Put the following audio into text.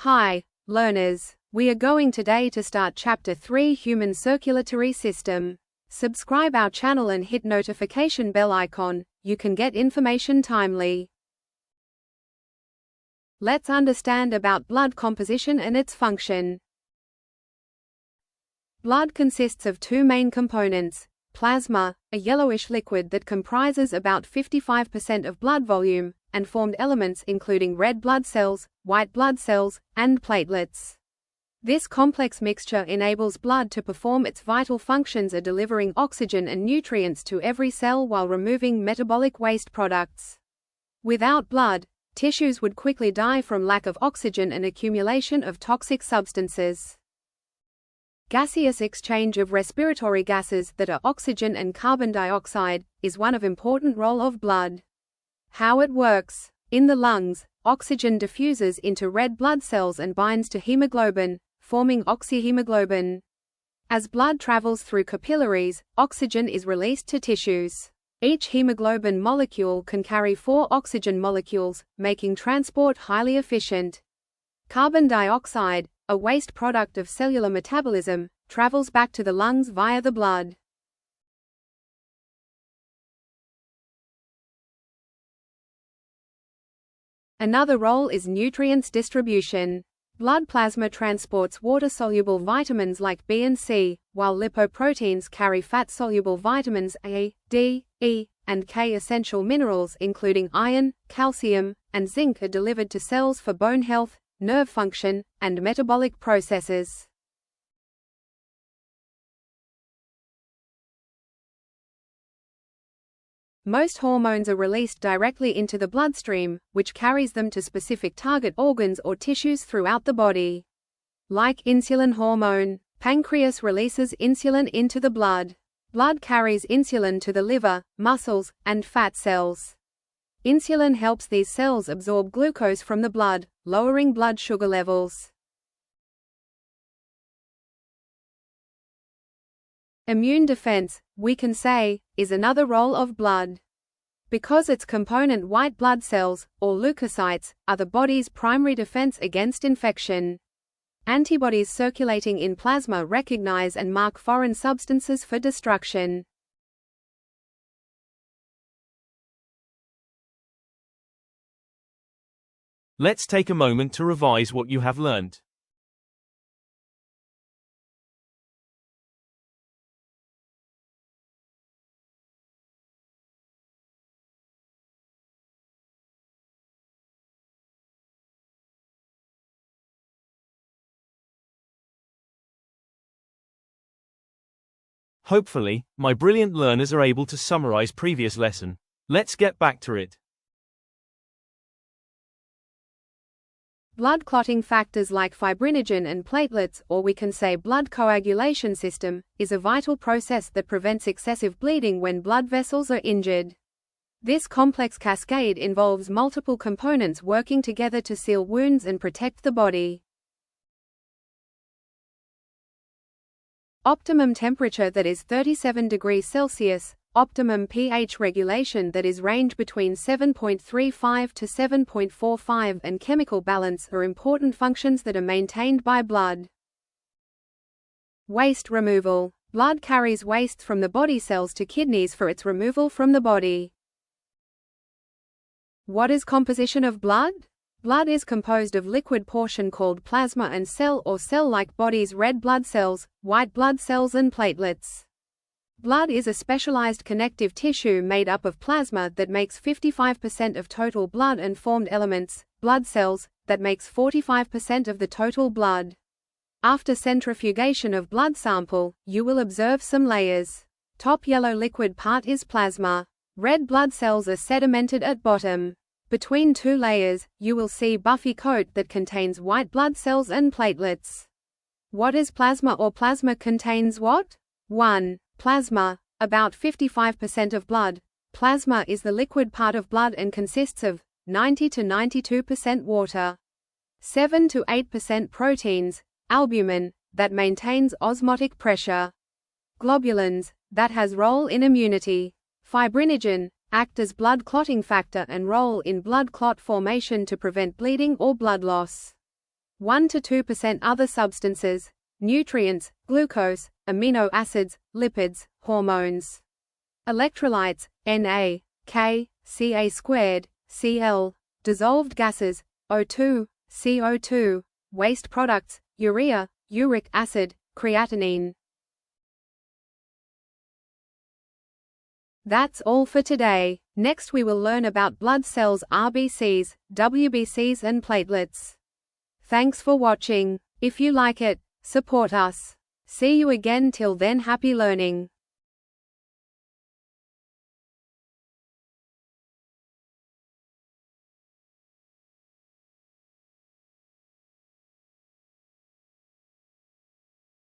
Hi, learners. We are going today to start Chapter 3 Human Circulatory System. Subscribe our channel and hit notification bell icon. You can get information timely. Let's understand about blood composition and its function. Blood consists of two main components: plasma, a yellowish liquid that comprises about 55% of blood volume, and formed elements including red blood cells, white blood cells, and platelets. This complex mixture enables blood to perform its vital functions of delivering oxygen and nutrients to every cell while removing metabolic waste products. Without blood, tissues would quickly die from lack of oxygen and accumulation of toxic substances. Gaseous exchange of respiratory gases that are oxygen and carbon dioxide is one of important role of blood. How it works. In the lungs, oxygen diffuses into red blood cells and binds to hemoglobin, forming oxyhemoglobin. As blood travels through capillaries, oxygen is released to tissues. Each hemoglobin molecule can carry 4 oxygen molecules, making transport highly efficient. Carbon dioxide, a waste product of cellular metabolism, travels back to the lungs via the blood. Another role is nutrients distribution. Blood plasma transports water-soluble vitamins like B and C, while lipoproteins carry fat-soluble vitamins A, D, E, and K. Essential minerals including iron, calcium, and zinc are delivered to cells for bone health, nerve function, and metabolic processes. Most hormones are released directly into the bloodstream, which carries them to specific target organs or tissues throughout the body. Like insulin hormone, pancreas releases insulin into the blood. Blood carries insulin to the liver, muscles, and fat cells. Insulin helps these cells absorb glucose from the blood, lowering blood sugar levels. Immune defense, we can say, is another role of blood. Because its component white blood cells, or leukocytes, are the body's primary defense against infection. Antibodies circulating in plasma recognize and mark foreign substances for destruction. Let's take a moment to revise what you have learned. Hopefully, my brilliant learners are able to summarize previous lesson. Let's get back to it. Blood clotting factors like fibrinogen and platelets, or we can say blood coagulation system, is a vital process that prevents excessive bleeding when blood vessels are injured. This complex cascade involves multiple components working together to seal wounds and protect the body. Optimum temperature that is 37 degrees Celsius, optimum pH regulation that is range between 7.35 to 7.45 and chemical balance are important functions that are maintained by blood. Waste removal. Blood carries waste from the body cells to kidneys for its removal from the body. What is composition of blood? Blood is composed of liquid portion called plasma and cell or cell-like bodies, red blood cells, white blood cells and platelets. Blood is a specialized connective tissue made up of plasma that makes 55% of total blood and formed elements, blood cells, that makes 45% of the total blood. After centrifugation of blood sample, you will observe some layers. Top yellow liquid part is plasma. Red blood cells are sedimented at bottom. Between two layers, you will see buffy coat that contains white blood cells and platelets. What is plasma or plasma contains what? 1. Plasma, about 55% of blood. Plasma is the liquid part of blood and consists of 90 to 92% water. 7 to 8% proteins, albumin, that maintains osmotic pressure. Globulins, that has role in immunity. Fibrinogen, act as blood clotting factor and role in blood clot formation to prevent bleeding or blood loss. 1 to 2% other substances, nutrients, glucose, amino acids, lipids, hormones. Electrolytes, Na, K, Ca², Cl, dissolved gases, O2, CO2, waste products, urea, uric acid, creatinine. That's all for today. Next we will learn about blood cells, RBCs, WBCs and platelets. Thanks for watching. If you like it, support us. See you again. Till then, happy learning.